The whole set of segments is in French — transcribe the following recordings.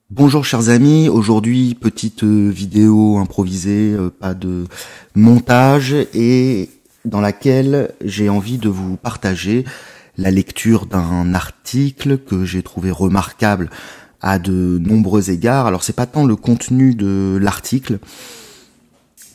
Bonjour chers amis, aujourd'hui petite vidéo improvisée, pas de montage, et dans laquelle j'ai envie de vous partager la lecture d'un article que j'ai trouvé remarquable à de nombreux égards. Alors c'est pas tant le contenu de l'article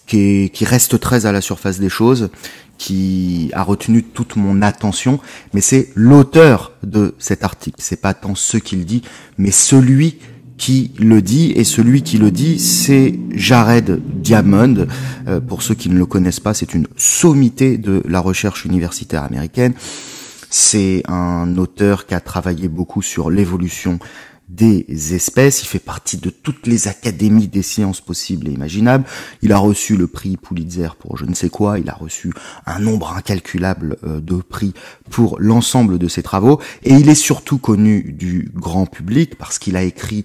qui reste très à la surface des choses, qui a retenu toute mon attention, mais c'est l'auteur de cet article. C'est pas tant ce qu'il dit, mais celui qui le dit, et celui qui le dit, c'est Jared Diamond. Pour ceux qui ne le connaissent pas, c'est une sommité de la recherche universitaire américaine. C'est un auteur qui a travaillé beaucoup sur l'évolution des espèces. Il fait partie de toutes les académies des sciences possibles et imaginables. Il a reçu le prix Pulitzer pour je ne sais quoi. Il a reçu un nombre incalculable de prix pour l'ensemble de ses travaux. Et il est surtout connu du grand public parce qu'il a écrit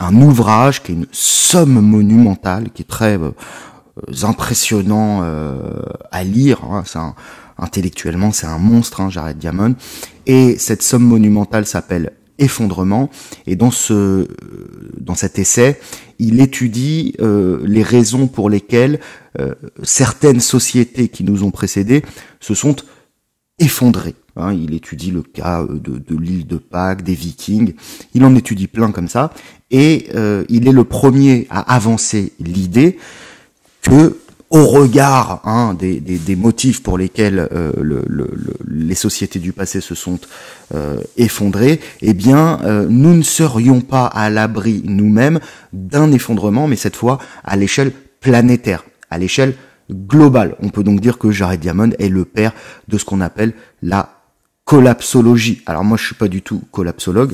un ouvrage qui est une somme monumentale, qui est très impressionnant à lire. Intellectuellement, c'est un monstre, Jared Diamond. Et cette somme monumentale s'appelle Effondrement, et dans cet essai, il étudie les raisons pour lesquelles certaines sociétés qui nous ont précédés se sont effondrées. Il étudie le cas de l'île de Pâques, des Vikings, il en étudie plein comme ça, et il est le premier à avancer l'idée que, au regard des motifs pour lesquels les sociétés du passé se sont effondrées, eh bien, nous ne serions pas à l'abri nous-mêmes d'un effondrement, mais cette fois à l'échelle planétaire, à l'échelle globale. On peut donc dire que Jared Diamond est le père de ce qu'on appelle la collapsologie. Alors moi, je suis pas du tout collapsologue.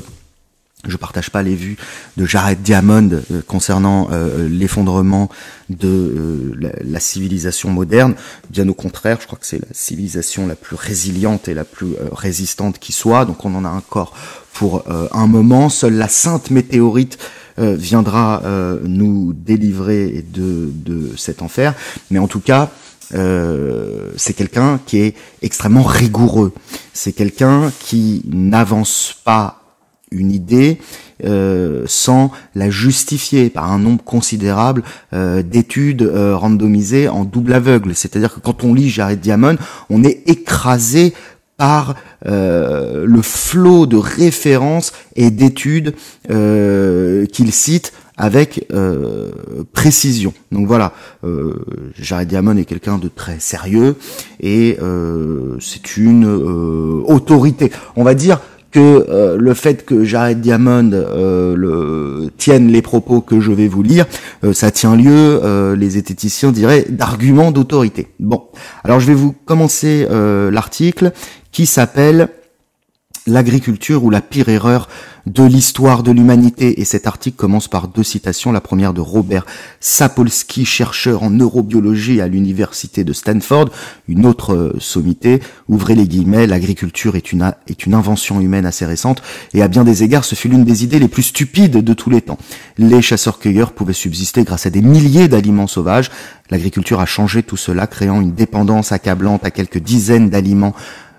Je partage pas les vues de Jared Diamond concernant l'effondrement de la civilisation moderne. Bien au contraire, je crois que c'est la civilisation la plus résiliente et la plus résistante qui soit. Donc on en a encore pour un moment. Seule la sainte météorite viendra nous délivrer de cet enfer. Mais en tout cas, c'est quelqu'un qui est extrêmement rigoureux. C'est quelqu'un qui n'avance pas une idée sans la justifier par un nombre considérable d'études randomisées en double aveugle. C'est-à-dire que quand on lit Jared Diamond, on est écrasé par le flot de références et d'études qu'il cite avec précision. Donc voilà, Jared Diamond est quelqu'un de très sérieux et c'est une autorité. On va dire que le fait que Jared Diamond tienne les propos que je vais vous lire, ça tient lieu, les zététiciens diraient, d'arguments d'autorité. Bon, alors je vais vous commencer l'article qui s'appelle « L'agriculture ou la pire erreur de l'histoire de l'humanité ». Et cet article commence par deux citations. La première de Robert Sapolsky, chercheur en neurobiologie à l'université de Stanford. Une autre sommité, ouvrez les guillemets, « L'agriculture est une invention humaine assez récente et à bien des égards, ce fut l'une des idées les plus stupides de tous les temps. Les chasseurs-cueilleurs pouvaient subsister grâce à des milliers d'aliments sauvages. L'agriculture a changé tout cela, créant une dépendance accablante à quelques dizaines d'aliments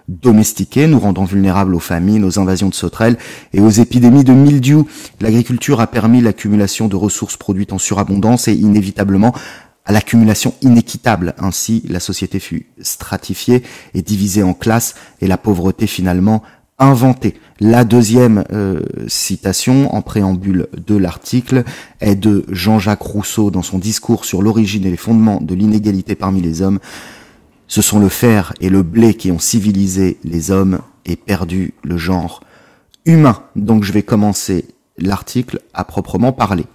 domestiqués, nous rendant vulnérables aux famines, aux invasions de sauterelles et aux épidémies de mildiou. L'agriculture a permis l'accumulation de ressources produites en surabondance et inévitablement à l'accumulation inéquitable. Ainsi, la société fut stratifiée et divisée en classes et la pauvreté finalement inventée. La deuxième citation en préambule de l'article est de Jean-Jacques Rousseau dans son discours sur l'origine et les fondements de l'inégalité parmi les hommes. Ce sont le fer et le blé qui ont civilisé les hommes et perdu le genre humain. Donc je vais commencer l'article à proprement parler.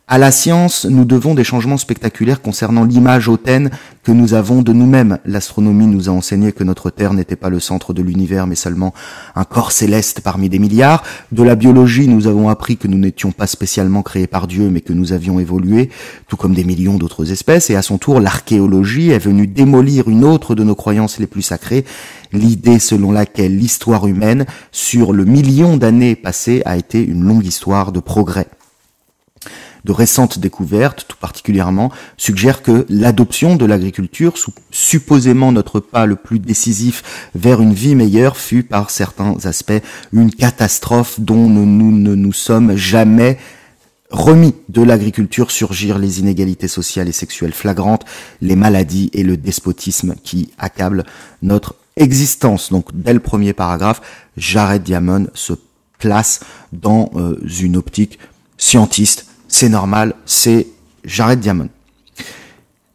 À la science, nous devons des changements spectaculaires concernant l'image hautaine que nous avons de nous-mêmes. L'astronomie nous a enseigné que notre Terre n'était pas le centre de l'univers, mais seulement un corps céleste parmi des milliards. De la biologie, nous avons appris que nous n'étions pas spécialement créés par Dieu, mais que nous avions évolué, tout comme des millions d'autres espèces. Et à son tour, l'archéologie est venue démolir une autre de nos croyances les plus sacrées, l'idée selon laquelle l'histoire humaine, sur le million d'années passées, a été une longue histoire de progrès. De récentes découvertes, tout particulièrement, suggèrent que l'adoption de l'agriculture, supposément notre pas le plus décisif vers une vie meilleure, fut par certains aspects une catastrophe dont nous ne nous sommes jamais remis de l'agriculture surgirent les inégalités sociales et sexuelles flagrantes, les maladies et le despotisme qui accablent notre existence. Donc dès le premier paragraphe, Jared Diamond se place dans une optique scientiste. C'est normal, c'est Jared Diamond.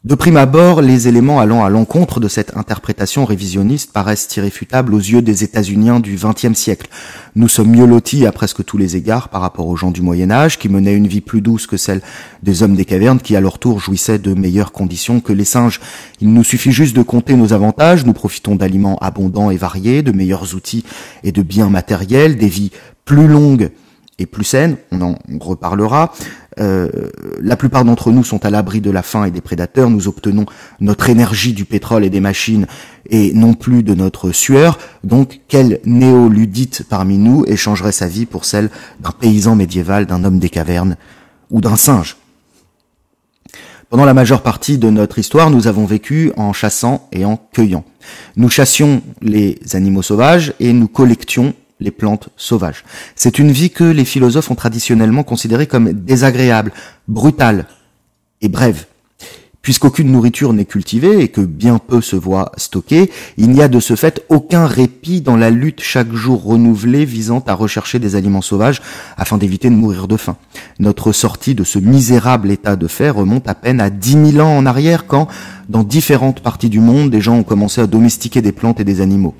De prime abord, les éléments allant à l'encontre de cette interprétation révisionniste paraissent irréfutables aux yeux des États-Uniens du XXe siècle. Nous sommes mieux lotis à presque tous les égards par rapport aux gens du Moyen-Âge, qui menaient une vie plus douce que celle des hommes des cavernes, qui à leur tour jouissaient de meilleures conditions que les singes. Il nous suffit juste de compter nos avantages, nous profitons d'aliments abondants et variés, de meilleurs outils et de biens matériels, des vies plus longues et plus saines, on en reparlera. La plupart d'entre nous sont à l'abri de la faim et des prédateurs. Nous obtenons notre énergie du pétrole et des machines et non plus de notre sueur. Donc, quel néoludite parmi nous échangerait sa vie pour celle d'un paysan médiéval, d'un homme des cavernes ou d'un singe? Pendant la majeure partie de notre histoire, nous avons vécu en chassant et en cueillant. Nous chassions les animaux sauvages et nous collections les plantes sauvages. C'est une vie que les philosophes ont traditionnellement considérée comme désagréable, brutale et brève. Puisqu'aucune nourriture n'est cultivée et que bien peu se voit stockée, il n'y a de ce fait aucun répit dans la lutte chaque jour renouvelée visant à rechercher des aliments sauvages afin d'éviter de mourir de faim. Notre sortie de ce misérable état de fait remonte à peine à 10 000 ans en arrière quand, dans différentes parties du monde, des gens ont commencé à domestiquer des plantes et des animaux.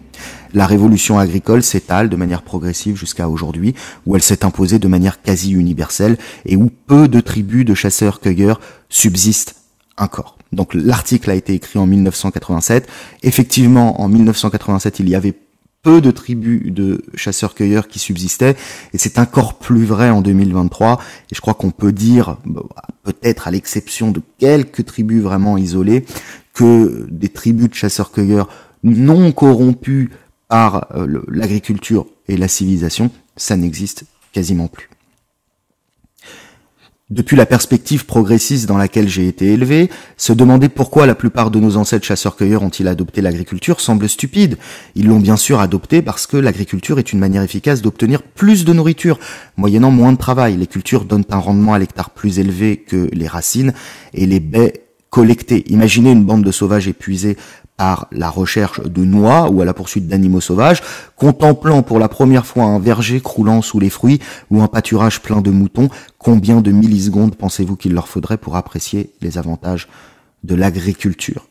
La révolution agricole s'étale de manière progressive jusqu'à aujourd'hui, où elle s'est imposée de manière quasi universelle et où peu de tribus de chasseurs-cueilleurs subsistent encore. Donc l'article a été écrit en 1987. Effectivement, en 1987, il y avait peu de tribus de chasseurs-cueilleurs qui subsistaient, et c'est encore plus vrai en 2023. Et je crois qu'on peut dire, peut-être à l'exception de quelques tribus vraiment isolées, que des tribus de chasseurs-cueilleurs non corrompues par l'agriculture et la civilisation, ça n'existe quasiment plus. Depuis la perspective progressiste dans laquelle j'ai été élevé, se demander pourquoi la plupart de nos ancêtres chasseurs-cueilleurs ont-ils adopté l'agriculture semble stupide. Ils l'ont bien sûr adopté parce que l'agriculture est une manière efficace d'obtenir plus de nourriture, moyennant moins de travail. Les cultures donnent un rendement à l'hectare plus élevé que les racines et les baies collectées. Imaginez une bande de sauvages épuisés par la recherche de noix ou à la poursuite d'animaux sauvages, contemplant pour la première fois un verger croulant sous les fruits ou un pâturage plein de moutons. Combien de millisecondes pensez-vous qu'il leur faudrait pour apprécier les avantages de l'agriculture?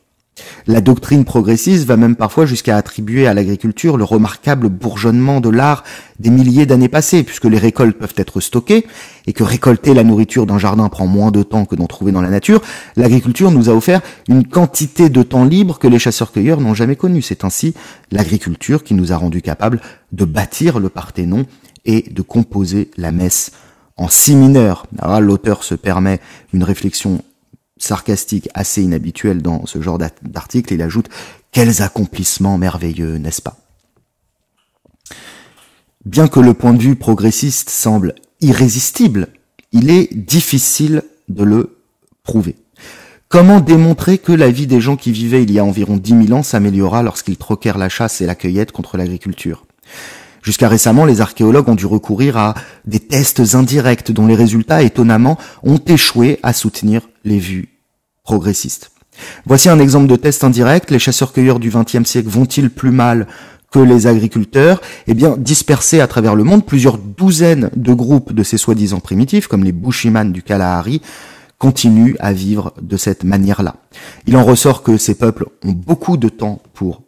La doctrine progressiste va même parfois jusqu'à attribuer à l'agriculture le remarquable bourgeonnement de l'art des milliers d'années passées, puisque les récoltes peuvent être stockées et que récolter la nourriture d'un jardin prend moins de temps que d'en trouver dans la nature. L'agriculture nous a offert une quantité de temps libre que les chasseurs-cueilleurs n'ont jamais connue. C'est ainsi l'agriculture qui nous a rendus capables de bâtir le Parthénon et de composer la messe en si mineur. Alors, l'auteur se permet une réflexion sarcastique assez inhabituelle dans ce genre d'article. Il ajoute « Quels accomplissements merveilleux, n'est-ce pas ?» Bien que le point de vue progressiste semble irrésistible, il est difficile de le prouver. Comment démontrer que la vie des gens qui vivaient il y a environ 10 000 ans s'améliora lorsqu'ils troquèrent la chasse et la cueillette contre l'agriculture ? Jusqu'à récemment, les archéologues ont dû recourir à des tests indirects dont les résultats, étonnamment, ont échoué à soutenir les vues progressistes. Voici un exemple de test indirect. Les chasseurs-cueilleurs du XXe siècle vont-ils plus mal que les agriculteurs? Eh bien, dispersés à travers le monde, plusieurs douzaines de groupes de ces soi-disant primitifs, comme les Bushiman du Kalahari, continuent à vivre de cette manière-là. Il en ressort que ces peuples ont beaucoup de temps pour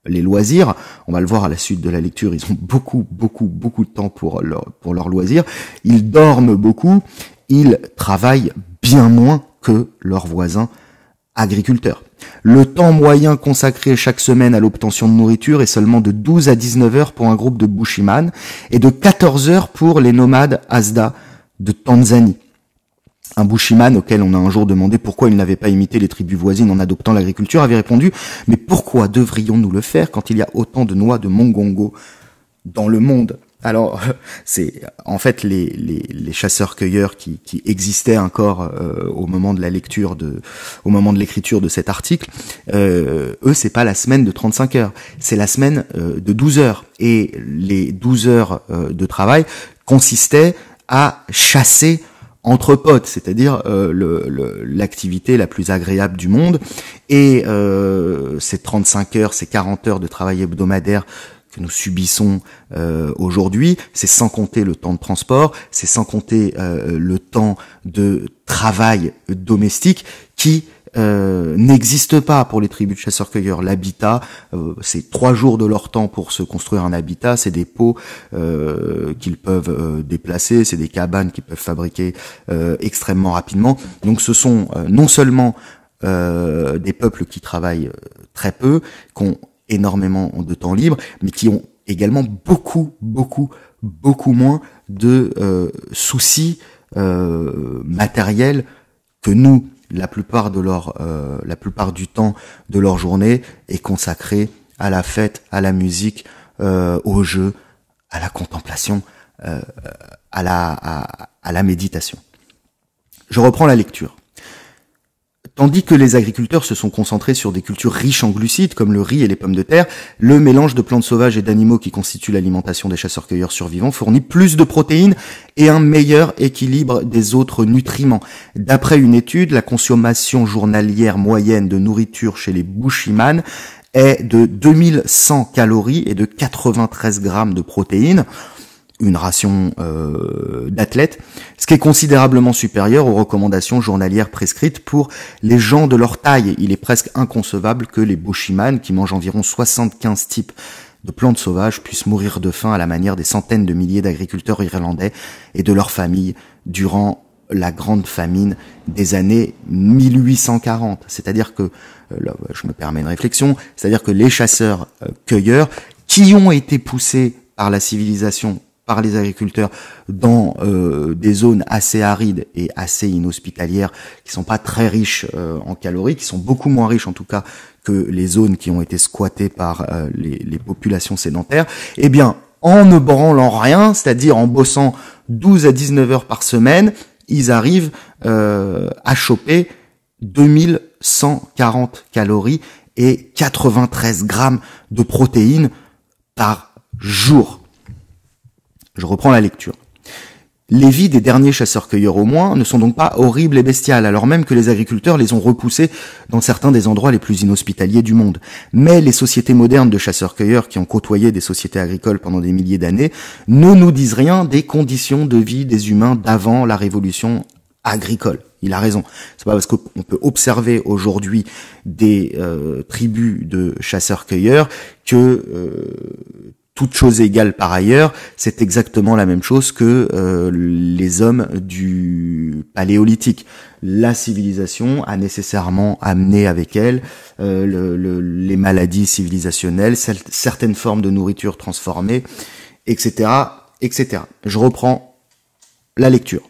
les loisirs. On va le voir à la suite de la lecture, ils ont beaucoup de temps pour leurs loisirs. Ils dorment beaucoup, ils travaillent bien moins que leurs voisins agriculteurs. Le temps moyen consacré chaque semaine à l'obtention de nourriture est seulement de 12 à 19 heures pour un groupe de Bushiman et de 14 heures pour les nomades Asda de Tanzanie. Un Bushiman auquel on a un jour demandé pourquoi il n'avait pas imité les tribus voisines en adoptant l'agriculture avait répondu « Mais pourquoi devrions-nous le faire quand il y a autant de noix de mongongo dans le monde ?» Alors, c'est en fait les chasseurs-cueilleurs qui existaient encore au moment de l'écriture de cet article. Eux, c'est pas la semaine de 35 heures, c'est la semaine de 12 heures. Et les 12 heures de travail consistaient à chasser entre potes, c'est-à-dire l'activité la plus agréable du monde. Et ces 35 heures, ces 40 heures de travail hebdomadaire que nous subissons aujourd'hui, c'est sans compter le temps de transport, c'est sans compter le temps de travail domestique qui n'existe pas pour les tribus de chasseurs-cueilleurs. L'habitat, c'est 3 jours de leur temps pour se construire un habitat, c'est des pots qu'ils peuvent déplacer, c'est des cabanes qu'ils peuvent fabriquer extrêmement rapidement. Donc ce sont non seulement des peuples qui travaillent très peu, qui ont énormément de temps libre, mais qui ont également beaucoup moins de soucis matériels que nous. La plupart du temps de leur journée est consacrée à la fête, à la musique, au jeu, à la contemplation, à la méditation. Je reprends la lecture. Tandis que les agriculteurs se sont concentrés sur des cultures riches en glucides, comme le riz et les pommes de terre, le mélange de plantes sauvages et d'animaux qui constitue l'alimentation des chasseurs-cueilleurs survivants fournit plus de protéines et un meilleur équilibre des autres nutriments. D'après une étude, la consommation journalière moyenne de nourriture chez les Bushiman est de 2100 calories et de 93 grammes de protéines, une ration d'athlètes, ce qui est considérablement supérieur aux recommandations journalières prescrites pour les gens de leur taille. Il est presque inconcevable que les Bushiman, qui mangent environ 75 types de plantes sauvages, puissent mourir de faim à la manière des centaines de milliers d'agriculteurs irlandais et de leurs familles durant la grande famine des années 1840. C'est-à-dire que, là, je me permets une réflexion, c'est-à-dire que les chasseurs-cueilleurs qui ont été poussés par la civilisation, par les agriculteurs dans des zones assez arides et assez inhospitalières, qui sont pas très riches en calories, qui sont beaucoup moins riches en tout cas que les zones qui ont été squattées par les populations sédentaires, eh bien, en ne branlant rien, c'est-à-dire en bossant 12 à 19 heures par semaine, ils arrivent à choper 2140 calories et 93 grammes de protéines par jour. Je reprends la lecture. Les vies des derniers chasseurs-cueilleurs au moins ne sont donc pas horribles et bestiales, alors même que les agriculteurs les ont repoussés dans certains des endroits les plus inhospitaliers du monde. Mais les sociétés modernes de chasseurs-cueilleurs qui ont côtoyé des sociétés agricoles pendant des milliers d'années ne nous disent rien des conditions de vie des humains d'avant la révolution agricole. Il a raison. C'est pas parce qu'on peut observer aujourd'hui des tribus de chasseurs-cueilleurs que toute chose égale par ailleurs, c'est exactement la même chose que les hommes du Paléolithique. La civilisation a nécessairement amené avec elle les maladies civilisationnelles, certaines formes de nourriture transformée, etc., etc. Je reprends la lecture.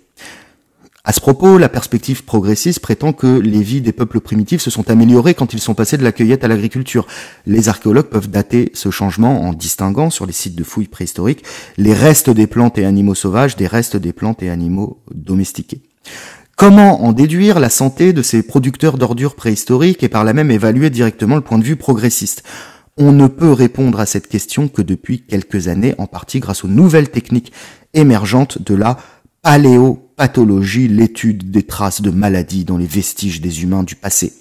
À ce propos, la perspective progressiste prétend que les vies des peuples primitifs se sont améliorées quand ils sont passés de la cueillette à l'agriculture. Les archéologues peuvent dater ce changement en distinguant, sur les sites de fouilles préhistoriques, les restes des plantes et animaux sauvages des restes des plantes et animaux domestiqués. Comment en déduire la santé de ces producteurs d'ordures préhistoriques et par là même évaluer directement le point de vue progressiste ? On ne peut répondre à cette question que depuis quelques années, en partie grâce aux nouvelles techniques émergentes de la paléopathologie, l'étude des traces de maladies dans les vestiges des humains du passé.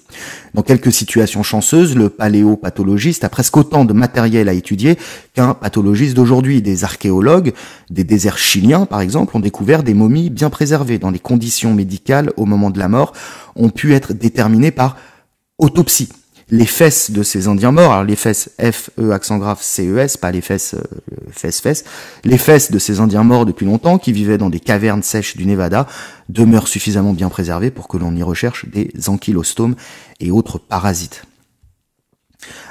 Dans quelques situations chanceuses, le paléopathologiste a presque autant de matériel à étudier qu'un pathologiste d'aujourd'hui. Des archéologues des déserts chiliens, par exemple, ont découvert des momies bien préservées dans les conditions médicales au moment de la mort, ont pu être déterminées par autopsie. Les fesses de ces Indiens morts, alors les fesses F-E accent grave C-E-S, pas les fesses fesses, les fesses de ces Indiens morts depuis longtemps qui vivaient dans des cavernes sèches du Nevada demeurent suffisamment bien préservées pour que l'on y recherche des ankylostomes et autres parasites.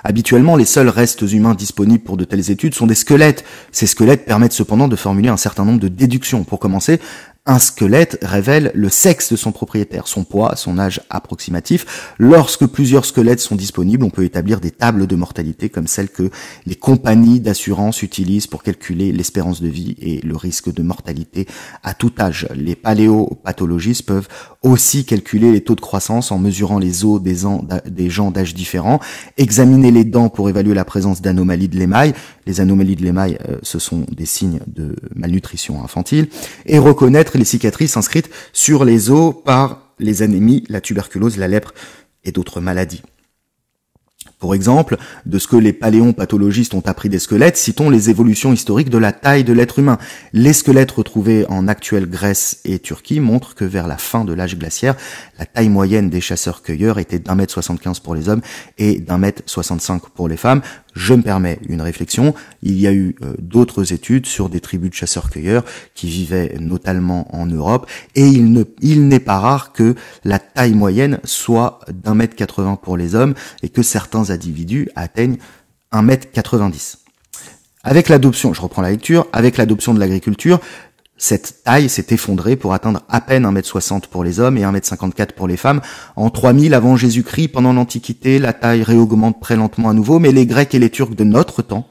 Habituellement, les seuls restes humains disponibles pour de telles études sont des squelettes. Ces squelettes permettent cependant de formuler un certain nombre de déductions. Pour commencer, un squelette révèle le sexe de son propriétaire, son poids, son âge approximatif. Lorsque plusieurs squelettes sont disponibles, on peut établir des tables de mortalité comme celles que les compagnies d'assurance utilisent pour calculer l'espérance de vie et le risque de mortalité à tout âge. Les paléopathologistes peuvent aussi calculer les taux de croissance en mesurant les os des gens d'âge différents, examiner les dents pour évaluer la présence d'anomalies de l'émail. Les anomalies de l'émail, ce sont des signes de malnutrition infantile, et reconnaître connaître les cicatrices inscrites sur les os par les anémies, la tuberculose, la lèpre et d'autres maladies. Pour exemple, de ce que les paléopathologistes ont appris des squelettes, citons les évolutions historiques de la taille de l'être humain. Les squelettes retrouvés en actuelle Grèce et Turquie montrent que vers la fin de l'âge glaciaire, la taille moyenne des chasseurs-cueilleurs était d'1,75 m pour les hommes et d'1,65 m pour les femmes. Je me permets une réflexion. Il y a eu d'autres études sur des tribus de chasseurs-cueilleurs qui vivaient notamment en Europe, et il n'est pas rare que la taille moyenne soit d'1,80 m pour les hommes et que certains individus atteignent 1,90 m. Avec l'adoption, je reprends la lecture, avec l'adoption de l'agriculture, cette taille s'est effondrée pour atteindre à peine 1,60 m pour les hommes et 1,54 m pour les femmes. En 3000 avant Jésus-Christ, pendant l'Antiquité, la taille réaugmente très lentement à nouveau, mais les Grecs et les Turcs de notre temps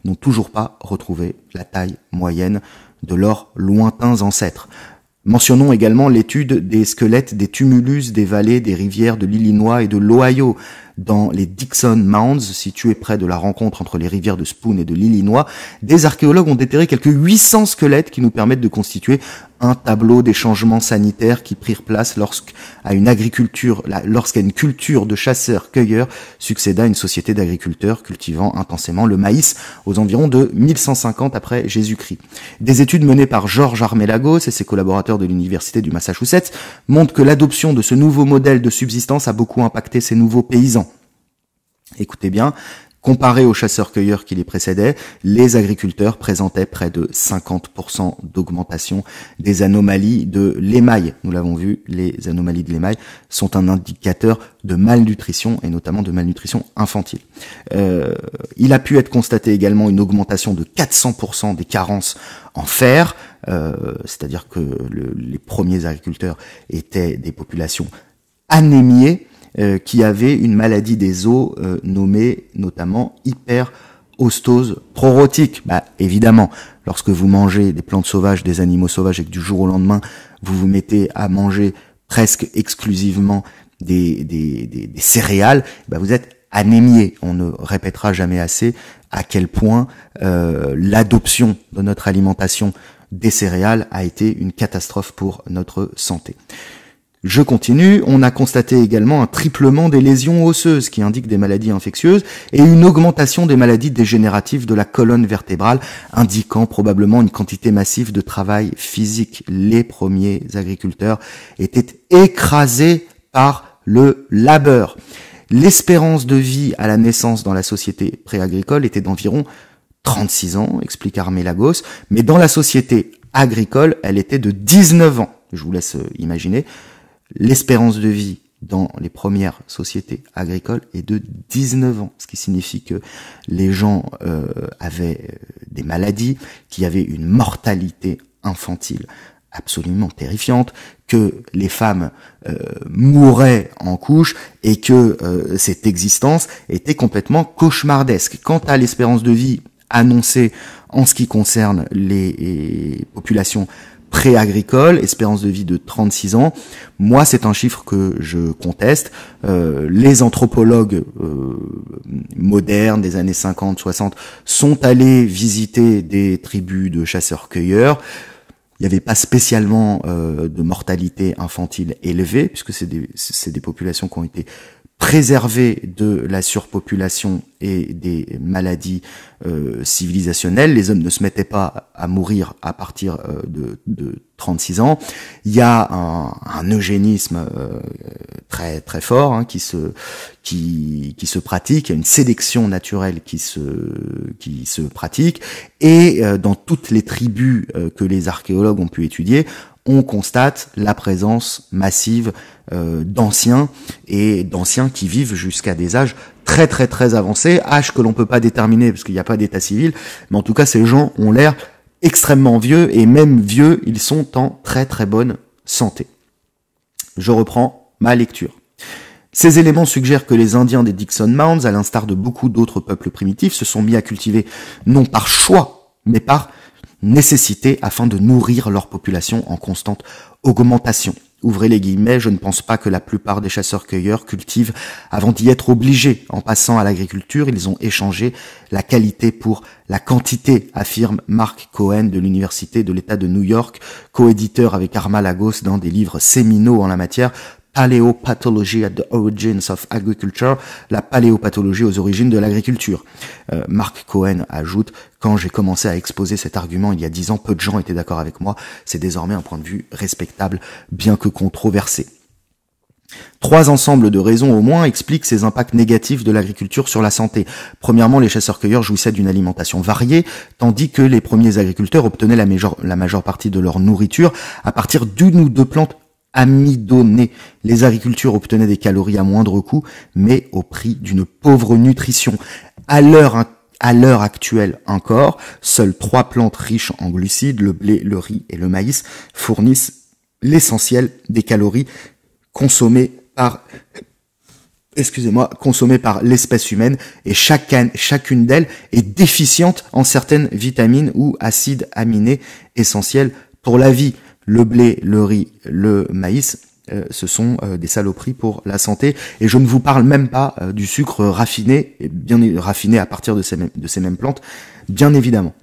n'ont toujours pas retrouvé la taille moyenne de leurs lointains ancêtres. Mentionnons également l'étude des squelettes des tumulus des vallées des rivières de l'Illinois et de l'Ohio. Dans les Dixon Mounds, situés près de la rencontre entre les rivières de Spoon et de l'Illinois, des archéologues ont déterré quelques 800 squelettes qui nous permettent de constituer un tableau des changements sanitaires qui prirent place lorsqu'à une culture de chasseurs-cueilleurs succéda une société d'agriculteurs cultivant intensément le maïs aux environs de 1150 après Jésus-Christ. Des études menées par George Armelagos et ses collaborateurs de l'université du Massachusetts montrent que l'adoption de ce nouveau modèle de subsistance a beaucoup impacté ces nouveaux paysans. Écoutez bien, comparé aux chasseurs-cueilleurs qui les précédaient, les agriculteurs présentaient près de 50% d'augmentation des anomalies de l'émail. Nous l'avons vu, les anomalies de l'émail sont un indicateur de malnutrition et notamment de malnutrition infantile. Il a pu être constaté également une augmentation de 400% des carences en fer, c'est-à-dire que les premiers agriculteurs étaient des populations anémiées, qui avait une maladie des os nommée notamment hyperostose prorotique. Évidemment, lorsque vous mangez des plantes sauvages, des animaux sauvages et que du jour au lendemain, vous vous mettez à manger presque exclusivement des céréales, vous êtes anémié. On ne répétera jamais assez à quel point l'adoption de notre alimentation des céréales a été une catastrophe pour notre santé. Je continue, on a constaté également un triplement des lésions osseuses qui indiquent des maladies infectieuses et une augmentation des maladies dégénératives de la colonne vertébrale indiquant probablement une quantité massive de travail physique. Les premiers agriculteurs étaient écrasés par le labeur. L'espérance de vie à la naissance dans la société préagricole était d'environ 36 ans, explique Armelagos, mais dans la société agricole, elle était de 19 ans. Je vous laisse imaginer. L'espérance de vie dans les premières sociétés agricoles est de 19 ans, ce qui signifie que les gens avaient des maladies, qu'il y avait une mortalité infantile absolument terrifiante, que les femmes mouraient en couche et que cette existence était complètement cauchemardesque. Quant à l'espérance de vie annoncée en ce qui concerne les populations pré-agricole, espérance de vie de 36 ans. Moi, c'est un chiffre que je conteste. Les anthropologues modernes des années 50, 60 sont allés visiter des tribus de chasseurs-cueilleurs. Il n'y avait pas spécialement de mortalité infantile élevée, puisque c'est des populations qui ont été préservées de la surpopulation et des maladies civilisationnelles. Les hommes ne se mettaient pas à mourir à partir de 36 ans. Il y a un eugénisme très très fort qui se pratique. Il y a une sélection naturelle qui se pratique. Et dans toutes les tribus que les archéologues ont pu étudier, on constate la présence massive d'anciens qui vivent jusqu'à des âges très très très avancés, âge que l'on peut pas déterminer parce qu'il n'y a pas d'état civil, mais en tout cas ces gens ont l'air extrêmement vieux, et même vieux, ils sont en très très bonne santé. Je reprends ma lecture. Ces éléments suggèrent que les Indiens des Dixon Mounds, à l'instar de beaucoup d'autres peuples primitifs, se sont mis à cultiver non par choix, mais par nécessité afin de nourrir leur population en constante augmentation. ouvrez les guillemets, je ne pense pas que la plupart des chasseurs-cueilleurs cultivent avant d'y être obligés. En passant à l'agriculture, ils ont échangé la qualité pour la quantité, affirme Mark Cohen de l'Université de l'État de New York, coéditeur avec Arma Lagos d'un des livres séminaux en la matière, Paleopathology at the Origins of Agriculture, la paléopathologie aux origines de l'agriculture. Mark Cohen ajoute, quand j'ai commencé à exposer cet argument il y a 10 ans, peu de gens étaient d'accord avec moi, c'est désormais un point de vue respectable, bien que controversé. 3 ensembles de raisons au moins expliquent ces impacts négatifs de l'agriculture sur la santé. Premièrement, les chasseurs-cueilleurs jouissaient d'une alimentation variée, tandis que les premiers agriculteurs obtenaient la majeure partie de leur nourriture à partir d'une ou deux plantes amidonnées. Les agricultures obtenaient des calories à moindre coût, mais au prix d'une pauvre nutrition. À l'heure actuelle encore, seules 3 plantes riches en glucides, le blé, le riz et le maïs, fournissent l'essentiel des calories consommées par l'espèce humaine, et chacune d'elles est déficiente en certaines vitamines ou acides aminés essentiels pour la vie. Le blé, le riz, le maïs, ce sont des saloperies pour la santé. Et je ne vous parle même pas du sucre raffiné, et bien raffiné à partir de ces mêmes plantes, bien évidemment.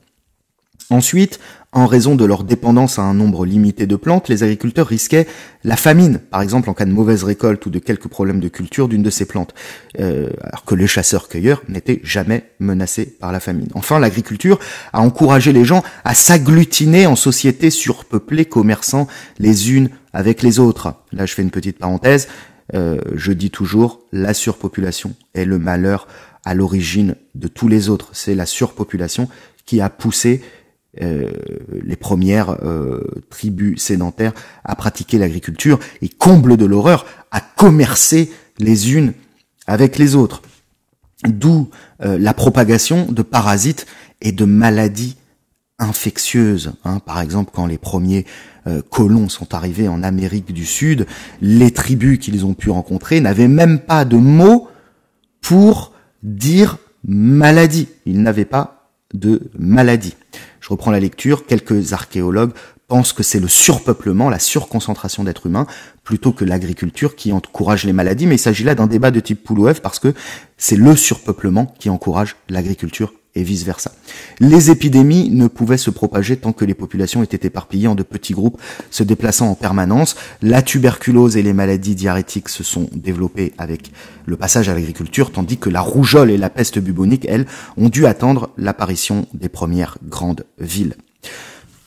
Ensuite, en raison de leur dépendance à un nombre limité de plantes, les agriculteurs risquaient la famine, par exemple en cas de mauvaise récolte ou de quelques problèmes de culture d'une de ces plantes, alors que les chasseurs-cueilleurs n'étaient jamais menacés par la famine. Enfin, l'agriculture a encouragé les gens à s'agglutiner en sociétés surpeuplées, commerçant les unes avec les autres. Là, je fais une petite parenthèse, je dis toujours, la surpopulation est le malheur à l'origine de tous les autres. C'est la surpopulation qui a poussé les premières tribus sédentaires à pratiquer l'agriculture et, comble de l'horreur, à commercer les unes avec les autres. D'où la propagation de parasites et de maladies infectieuses. Par exemple, quand les premiers colons sont arrivés en Amérique du Sud, les tribus qu'ils ont pu rencontrer n'avaient même pas de mots pour dire maladie. Ils n'avaient pas de maladie. Je reprends la lecture. Quelques archéologues pensent que c'est le surpeuplement, la surconcentration d'êtres humains, plutôt que l'agriculture qui encourage les maladies. Mais il s'agit là d'un débat de type poule ou œuf, parce que c'est le surpeuplement qui encourage l'agriculture et vice-versa. Les épidémies ne pouvaient se propager tant que les populations étaient éparpillées en de petits groupes se déplaçant en permanence. La tuberculose et les maladies diarrhétiques se sont développées avec le passage à l'agriculture, tandis que la rougeole et la peste bubonique, elles, ont dû attendre l'apparition des premières grandes villes.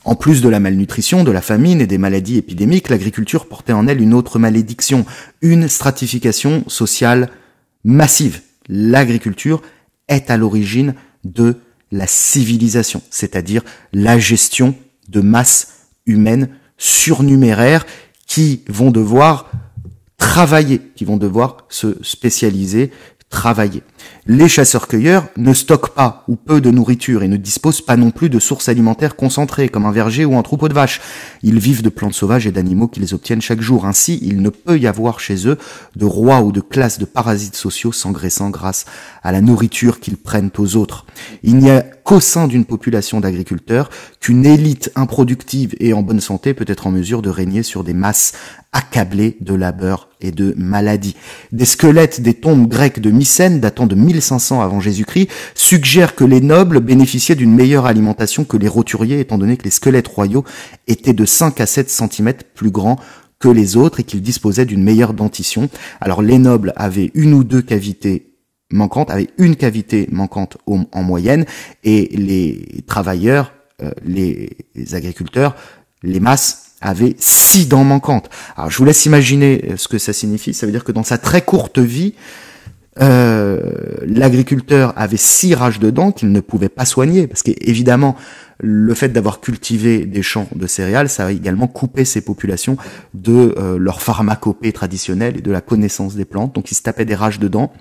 En plus de la malnutrition, de la famine et des maladies épidémiques, l'agriculture portait en elle une autre malédiction, une stratification sociale massive. L'agriculture est à l'origine de la civilisation, c'est-à-dire la gestion de masses humaines surnuméraires qui vont devoir travailler, qui vont devoir se spécialiser, travailler. Les chasseurs-cueilleurs ne stockent pas ou peu de nourriture et ne disposent pas non plus de sources alimentaires concentrées comme un verger ou un troupeau de vaches. Ils vivent de plantes sauvages et d'animaux qu'ils obtiennent chaque jour. Ainsi, il ne peut y avoir chez eux de rois ou de classes de parasites sociaux s'engraissant grâce à la nourriture qu'ils prennent aux autres. Il n'y a qu'au sein d'une population d'agriculteurs qu'une élite improductive et en bonne santé peut être en mesure de régner sur des masses accablées de labeur et de maladies. Des squelettes des tombes grecques de Mycène datant de 1500 avant Jésus-Christ suggèrent que les nobles bénéficiaient d'une meilleure alimentation que les roturiers, étant donné que les squelettes royaux étaient de 5 à 7 cm plus grands que les autres et qu'ils disposaient d'une meilleure dentition. Alors les nobles avaient une ou deux cavités manquantes, avaient une cavité manquante en moyenne, et les travailleurs, les agriculteurs, les masses, avaient 6 dents manquantes. Alors je vous laisse imaginer ce que ça signifie. Ça veut dire que dans sa très courte vie, l'agriculteur avait 6 rages de dents qu'il ne pouvait pas soigner, parce qu'évidemment le fait d'avoir cultivé des champs de céréales, ça a également coupé ces populations de leur pharmacopée traditionnelle et de la connaissance des plantes. Donc ils se tapaient des rages de dents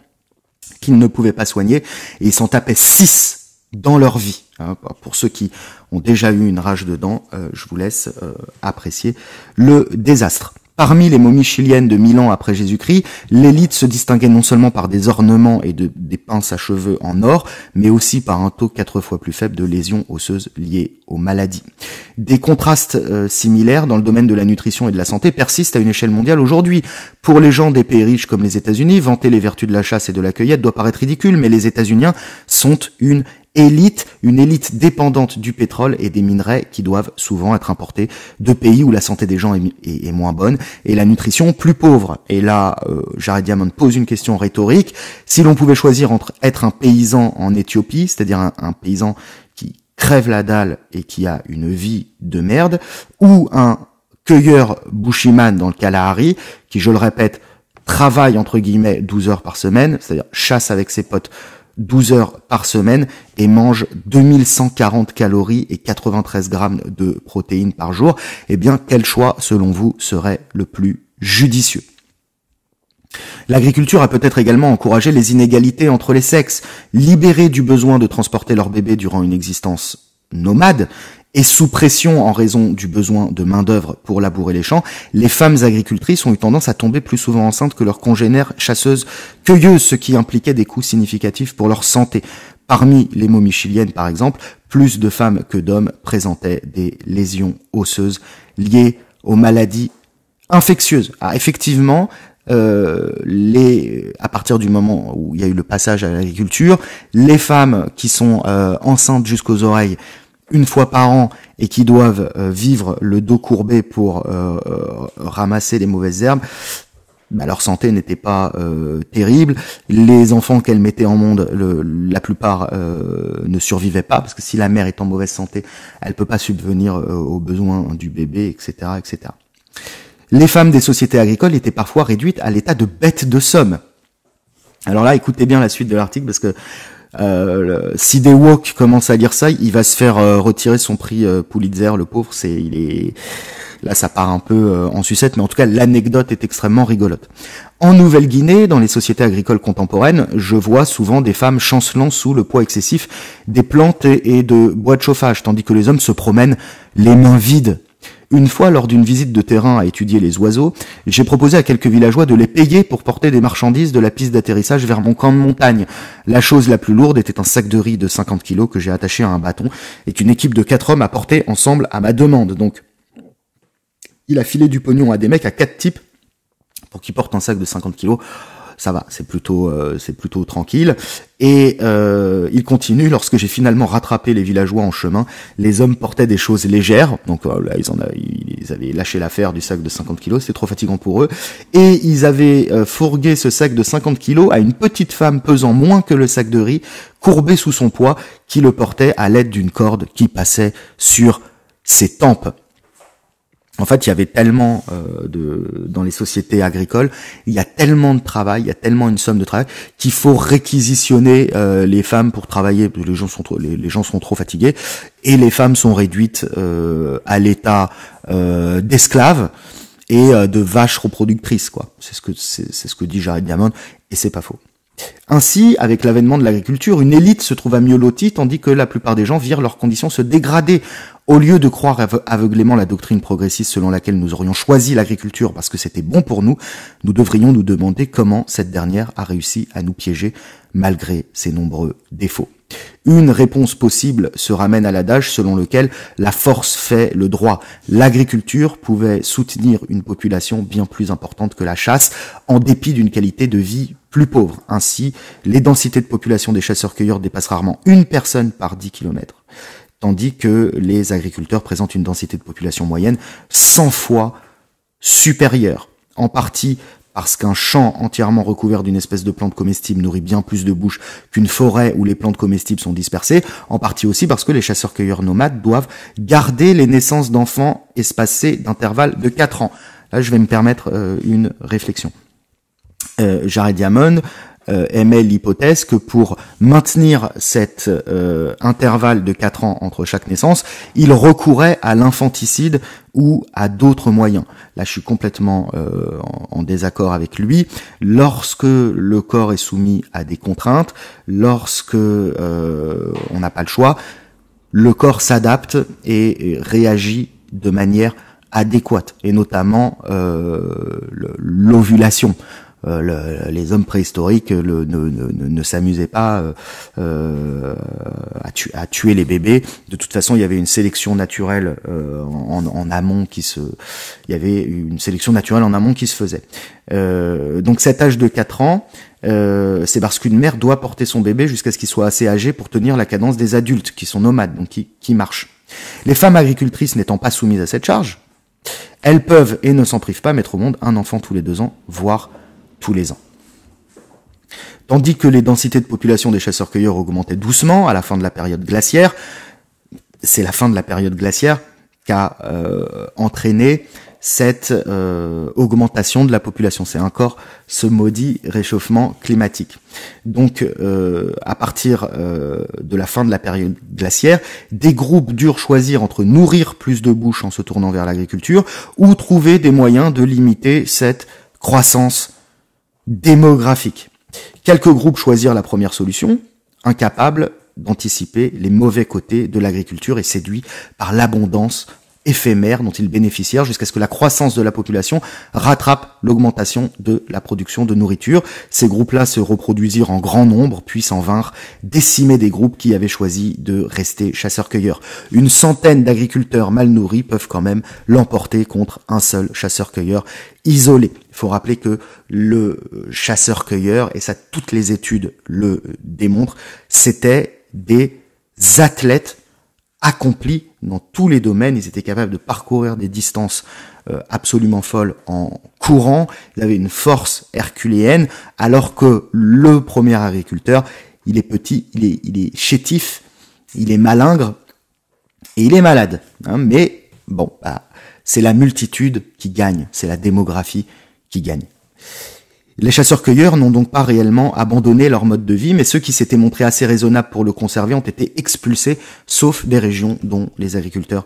qu'ils ne pouvaient pas soigner, et ils s'en tapaient 6 dans leur vie. Pour ceux qui ont déjà eu une rage de dents, je vous laisse apprécier le désastre. Parmi les momies chiliennes de 1000 ans après Jésus-Christ, l'élite se distinguait non seulement par des ornements et des pinces à cheveux en or, mais aussi par un taux 4 fois plus faible de lésions osseuses liées aux maladies. Des contrastes similaires dans le domaine de la nutrition et de la santé persistent à une échelle mondiale aujourd'hui. Pour les gens des pays riches comme les États-Unis, vanter les vertus de la chasse et de la cueillette doit paraître ridicule, mais les États-Uniens sont une élite dépendante du pétrole et des minerais qui doivent souvent être importés de pays où la santé des gens est moins bonne et la nutrition plus pauvre. Et là, Jared Diamond pose une question rhétorique. Si l'on pouvait choisir entre être un paysan en Éthiopie, c'est-à-dire un paysan qui crève la dalle et qui a une vie de merde, ou un cueilleur bushiman dans le Kalahari, qui, je le répète, travaille entre guillemets 12 heures par semaine, c'est-à-dire chasse avec ses potes 12 heures par semaine et mange 2140 calories et 93 grammes de protéines par jour, eh bien, quel choix, selon vous, serait le plus judicieux? L'agriculture a peut-être également encouragé les inégalités entre les sexes, libérés du besoin de transporter leur bébé durant une existence nomade, et sous pression en raison du besoin de main-d'œuvre pour labourer les champs, les femmes agricultrices ont eu tendance à tomber plus souvent enceintes que leurs congénères chasseuses-cueilleuses, ce qui impliquait des coûts significatifs pour leur santé. Parmi les momies chiliennes, par exemple, plus de femmes que d'hommes présentaient des lésions osseuses liées aux maladies infectieuses. Ah, effectivement, à partir du moment où il y a eu le passage à l'agriculture, les femmes qui sont enceintes jusqu'aux oreilles une fois par an et qui doivent vivre le dos courbé pour ramasser les mauvaises herbes, bah, leur santé n'était pas terrible. Les enfants qu'elles mettaient en monde, la plupart ne survivaient pas, parce que si la mère est en mauvaise santé, elle peut pas subvenir aux besoins du bébé, etc., etc. Les femmes des sociétés agricoles étaient parfois réduites à l'état de bêtes de somme. Alors là, écoutez bien la suite de l'article, parce que si des woke commence à lire ça, il va se faire retirer son prix Pulitzer, le pauvre. Là, ça part un peu en sucette, mais en tout cas, l'anecdote est extrêmement rigolote. En Nouvelle-Guinée, dans les sociétés agricoles contemporaines, je vois souvent des femmes chancelant sous le poids excessif des plantes et de bois de chauffage, tandis que les hommes se promènent les mains vides. Une fois, lors d'une visite de terrain à étudier les oiseaux, j'ai proposé à quelques villageois de les payer pour porter des marchandises de la piste d'atterrissage vers mon camp de montagne. La chose la plus lourde était un sac de riz de 50 kilos que j'ai attaché à un bâton et qu'une équipe de 4 hommes a porté ensemble à ma demande. Donc, il a filé du pognon à des mecs, à 4 types, pour qu'ils portent un sac de 50 kilos. Ça va, c'est plutôt tranquille. Et il continue, lorsque j'ai finalement rattrapé les villageois en chemin, les hommes portaient des choses légères. Donc là, ils avaient lâché l'affaire du sac de 50 kilos, c'était trop fatigant pour eux. Et ils avaient fourgué ce sac de 50 kilos à une petite femme pesant moins que le sac de riz, courbée sous son poids, qui le portait à l'aide d'une corde qui passait sur ses tempes. En fait, il y avait tellement dans les sociétés agricoles, il y a tellement de travail, il y a tellement une somme de travail qu'il faut réquisitionner les femmes pour travailler. Les gens sont trop fatigués et les femmes sont réduites à l'état d'esclaves et de vaches reproductrices, quoi. C'est ce que dit Jared Diamond et c'est pas faux. Ainsi, avec l'avènement de l'agriculture, une élite se trouva mieux lotie, tandis que la plupart des gens virent leurs conditions se dégrader. Au lieu de croire aveuglément la doctrine progressiste selon laquelle nous aurions choisi l'agriculture parce que c'était bon pour nous, nous devrions nous demander comment cette dernière a réussi à nous piéger malgré ses nombreux défauts. Une réponse possible se ramène à l'adage selon lequel la force fait le droit. L'agriculture pouvait soutenir une population bien plus importante que la chasse, en dépit d'une qualité de vie plus pauvre. Ainsi, les densités de population des chasseurs-cueilleurs dépassent rarement une personne par 10 km, tandis que les agriculteurs présentent une densité de population moyenne 100 fois supérieure, en partie parce qu'un champ entièrement recouvert d'une espèce de plante comestible nourrit bien plus de bouches qu'une forêt où les plantes comestibles sont dispersées, en partie aussi parce que les chasseurs-cueilleurs nomades doivent garder les naissances d'enfants espacées d'intervalles de 4 ans. Là, je vais me permettre une réflexion. Jared Diamond émet l'hypothèse que pour maintenir cet intervalle de 4 ans entre chaque naissance, il recourait à l'infanticide ou à d'autres moyens. Là, je suis complètement en désaccord avec lui. Lorsque le corps est soumis à des contraintes, lorsque on n'a pas le choix, le corps s'adapte et réagit de manière adéquate, et notamment l'ovulation. Les hommes préhistoriques ne s'amusaient pas à tuer les bébés. De toute façon, il y avait une sélection naturelle en amont qui se faisait. Donc cet âge de 4 ans, c'est parce qu'une mère doit porter son bébé jusqu'à ce qu'il soit assez âgé pour tenir la cadence des adultes qui sont nomades, donc qui marchent. Les femmes agricultrices n'étant pas soumises à cette charge, elles peuvent et ne s'en privent pas mettre au monde un enfant tous les 2 ans, voire tous les ans. Tandis que les densités de population des chasseurs-cueilleurs augmentaient doucement à la fin de la période glaciaire, c'est la fin de la période glaciaire qu'a entraîné cette augmentation de la population. C'est encore ce maudit réchauffement climatique. Donc, à partir de la fin de la période glaciaire, des groupes durent choisir entre nourrir plus de bouches en se tournant vers l'agriculture ou trouver des moyens de limiter cette croissance démographique. Quelques groupes choisirent la première solution, incapables d'anticiper les mauvais côtés de l'agriculture et séduits par l'abondance éphémère dont ils bénéficièrent jusqu'à ce que la croissance de la population rattrape l'augmentation de la production de nourriture. Ces groupes-là se reproduisirent en grand nombre, puis s'en vinrent décimer des groupes qui avaient choisi de rester chasseurs-cueilleurs. Une centaine d'agriculteurs mal nourris peuvent quand même l'emporter contre un seul chasseur-cueilleur isolé. Il faut rappeler que le chasseur-cueilleur, et ça toutes les études le démontrent, c'était des athlètes accomplis dans tous les domaines. Ils étaient capables de parcourir des distances absolument folles en courant. Ils avaient une force herculéenne, alors que le premier agriculteur, il est petit, il est chétif, il est malingre et il est malade. Mais bon, c'est la multitude qui gagne, c'est la démographie qui gagne. Les chasseurs-cueilleurs n'ont donc pas réellement abandonné leur mode de vie, mais ceux qui s'étaient montrés assez raisonnables pour le conserver ont été expulsés, sauf des régions dont les agriculteurs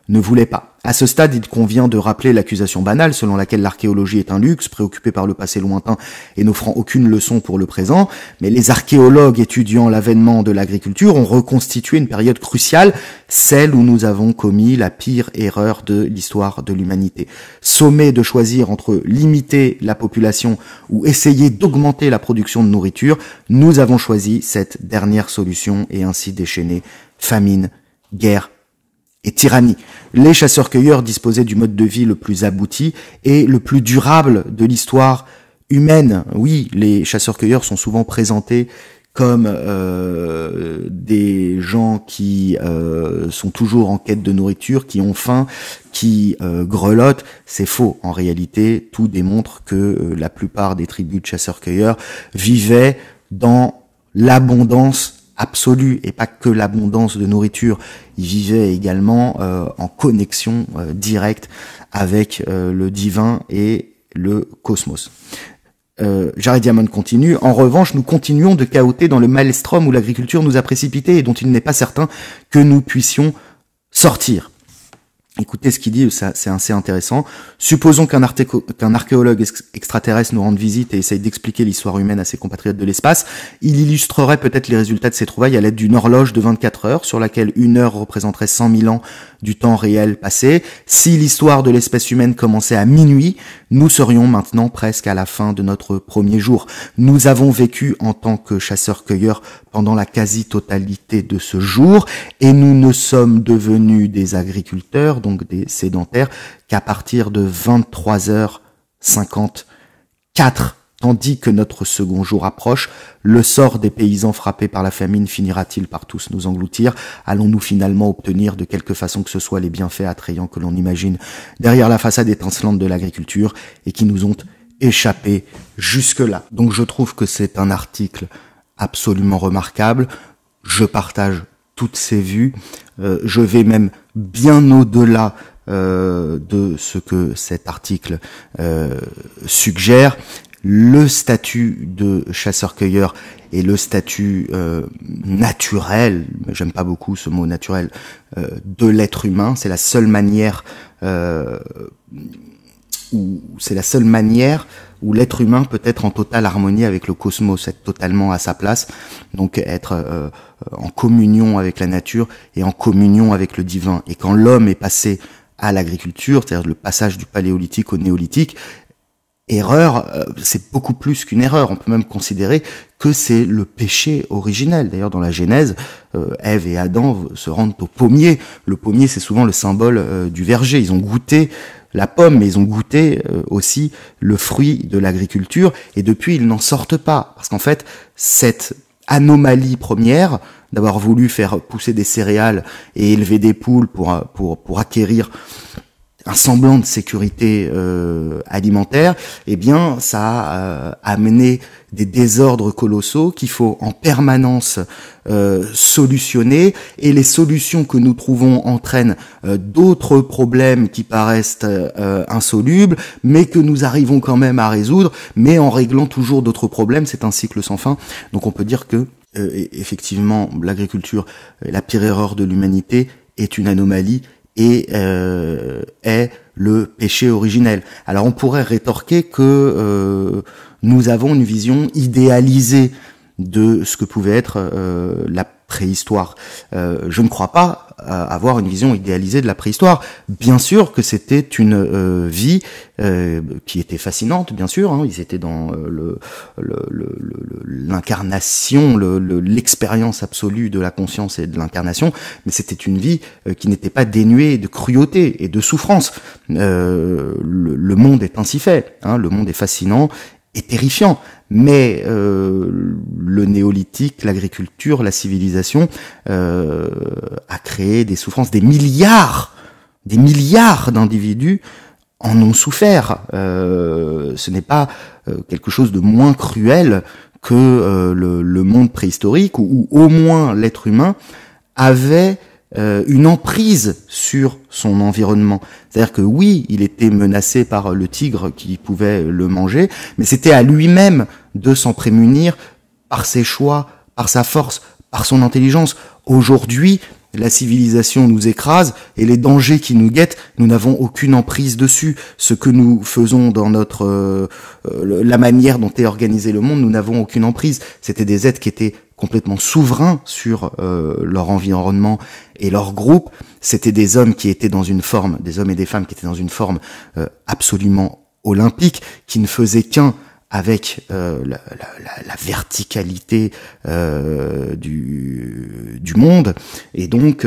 ne voulaient pas. À ce stade, il convient de rappeler l'accusation banale selon laquelle l'archéologie est un luxe, préoccupé par le passé lointain et n'offrant aucune leçon pour le présent. Mais les archéologues étudiant l'avènement de l'agriculture ont reconstitué une période cruciale, celle où nous avons commis la pire erreur de l'histoire de l'humanité. Sommés de choisir entre limiter la population ou essayer d'augmenter la production de nourriture, nous avons choisi cette dernière solution et ainsi déchaîné famine, guerre et tyrannie. Les chasseurs-cueilleurs disposaient du mode de vie le plus abouti et le plus durable de l'histoire humaine. Oui, les chasseurs-cueilleurs sont souvent présentés comme des gens qui sont toujours en quête de nourriture, qui ont faim, qui grelottent. C'est faux. En réalité, tout démontre que la plupart des tribus de chasseurs-cueilleurs vivaient dans l'abondance absolue et pas que l'abondance de nourriture. Ils vivaient également en connexion directe avec le divin et le cosmos. Jared Diamond continue. En revanche, nous continuons de cahoter dans le maelstrom où l'agriculture nous a précipités et dont il n'est pas certain que nous puissions sortir. Écoutez ce qu'il dit, ça c'est assez intéressant. Supposons qu'un archéologue extraterrestre nous rende visite et essaye d'expliquer l'histoire humaine à ses compatriotes de l'espace. Il illustrerait peut-être les résultats de ses trouvailles à l'aide d'une horloge de 24 heures, sur laquelle 1 heure représenterait 100 000 ans du temps réel passé. Si l'histoire de l'espèce humaine commençait à minuit, nous serions maintenant presque à la fin de notre premier jour. Nous avons vécu en tant que chasseurs-cueilleurs pendant la quasi-totalité de ce jour, et nous ne sommes devenus des agriculteurs, donc des sédentaires, qu'à partir de 23h54. Tandis que notre second jour approche, le sort des paysans frappés par la famine finira-t-il par tous nous engloutir? Allons-nous finalement obtenir de quelque façon que ce soit les bienfaits attrayants que l'on imagine derrière la façade étincelante de l'agriculture et qui nous ont échappé jusque-là? Donc je trouve que c'est un article absolument remarquable. Je partage toutes ces vues. Je vais même bien au-delà de ce que cet article suggère. Le statut de chasseur-cueilleur et le statut naturel, j'aime pas beaucoup ce mot naturel, de l'être humain, c'est la seule manière où l'être humain peut être en totale harmonie avec le cosmos, être totalement à sa place, donc être en communion avec la nature et en communion avec le divin. Et quand l'homme est passé à l'agriculture, c'est-à-dire le passage du paléolithique au néolithique. Erreur, c'est beaucoup plus qu'une erreur. On peut même considérer que c'est le péché originel. D'ailleurs, dans la Genèse, Ève et Adam se rendent au pommier. Le pommier, c'est souvent le symbole du verger. Ils ont goûté la pomme, mais ils ont goûté aussi le fruit de l'agriculture. Et depuis, ils n'en sortent pas. Parce qu'en fait, cette anomalie première, d'avoir voulu faire pousser des céréales et élever des poules pour acquérir un semblant de sécurité alimentaire, eh bien, ça a amené des désordres colossaux qu'il faut en permanence solutionner, et les solutions que nous trouvons entraînent d'autres problèmes qui paraissent insolubles, mais que nous arrivons quand même à résoudre, mais en réglant toujours d'autres problèmes. C'est un cycle sans fin. Donc on peut dire que effectivement, l'agriculture, la pire erreur de l'humanité, est une anomalie et est le péché originel. Alors on pourrait rétorquer que nous avons une vision idéalisée de ce que pouvait être la préhistoire. Je ne crois pas avoir une vision idéalisée de la préhistoire. Bien sûr que c'était une vie qui était fascinante, bien sûr. Hein, ils étaient dans l'incarnation, l'expérience absolue de la conscience et de l'incarnation, mais c'était une vie qui n'était pas dénuée de cruauté et de souffrance. Le monde est ainsi fait. Hein, le monde est fascinant et terrifiant, mais le néolithique, l'agriculture, la civilisation a créé des souffrances. Des milliards d'individus en ont souffert. Ce n'est pas quelque chose de moins cruel que le monde préhistorique, où au moins l'être humain avait une emprise sur son environnement. C'est-à-dire que oui, il était menacé par le tigre qui pouvait le manger, mais c'était à lui-même de s'en prémunir par ses choix, par sa force, par son intelligence. Aujourd'hui, la civilisation nous écrase et les dangers qui nous guettent, nous n'avons aucune emprise dessus. Ce que nous faisons dans notre la manière dont est organisé le monde, nous n'avons aucune emprise. C'était des êtres qui étaient complètement souverains sur leur environnement et leur groupe. C'était des hommes qui étaient dans une forme, des hommes et des femmes qui étaient dans une forme absolument olympique, qui ne faisaient qu'un avec la verticalité du monde. Et donc,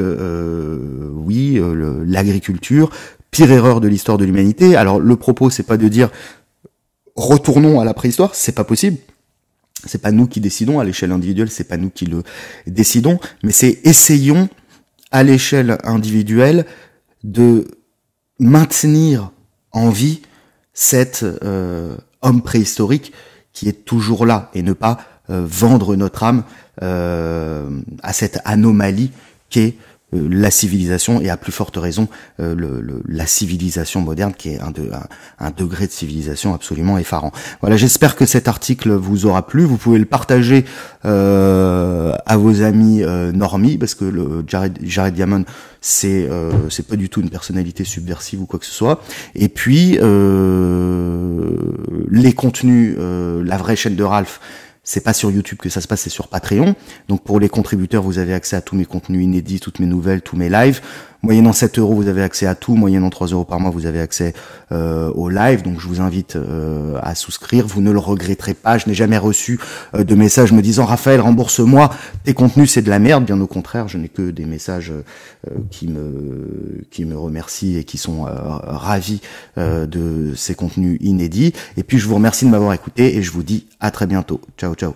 oui, l'agriculture, pire erreur de l'histoire de l'humanité. Alors, le propos, c'est pas de dire retournons à la préhistoire, c'est pas possible. C'est pas nous qui décidons à l'échelle individuelle, c'est pas nous qui le décidons, mais c'est essayons à l'échelle individuelle de maintenir en vie cet homme préhistorique qui est toujours là, et ne pas vendre notre âme à cette anomalie qu'est la civilisation, et à plus forte raison la civilisation moderne, qui est un degré de civilisation absolument effarant. Voilà, j'espère que cet article vous aura plu. Vous pouvez le partager à vos amis normies, parce que le Jared Diamond, c'est pas du tout une personnalité subversive ou quoi que ce soit. Et puis les contenus, la vraie chaîne de Ralph, c'est pas sur YouTube que ça se passe, c'est sur Patreon. Donc pour les contributeurs, vous avez accès à tous mes contenus inédits, toutes mes nouvelles, tous mes lives. Moyennant 7 €, vous avez accès à tout. Moyennant 3 € par mois, vous avez accès au live. Donc je vous invite à souscrire. Vous ne le regretterez pas. Je n'ai jamais reçu de message me disant « Raphaël, rembourse-moi, tes contenus, c'est de la merde ». Bien au contraire, je n'ai que des messages qui me remercient et qui sont ravis de ces contenus inédits. Et puis je vous remercie de m'avoir écouté et je vous dis à très bientôt. Ciao, ciao.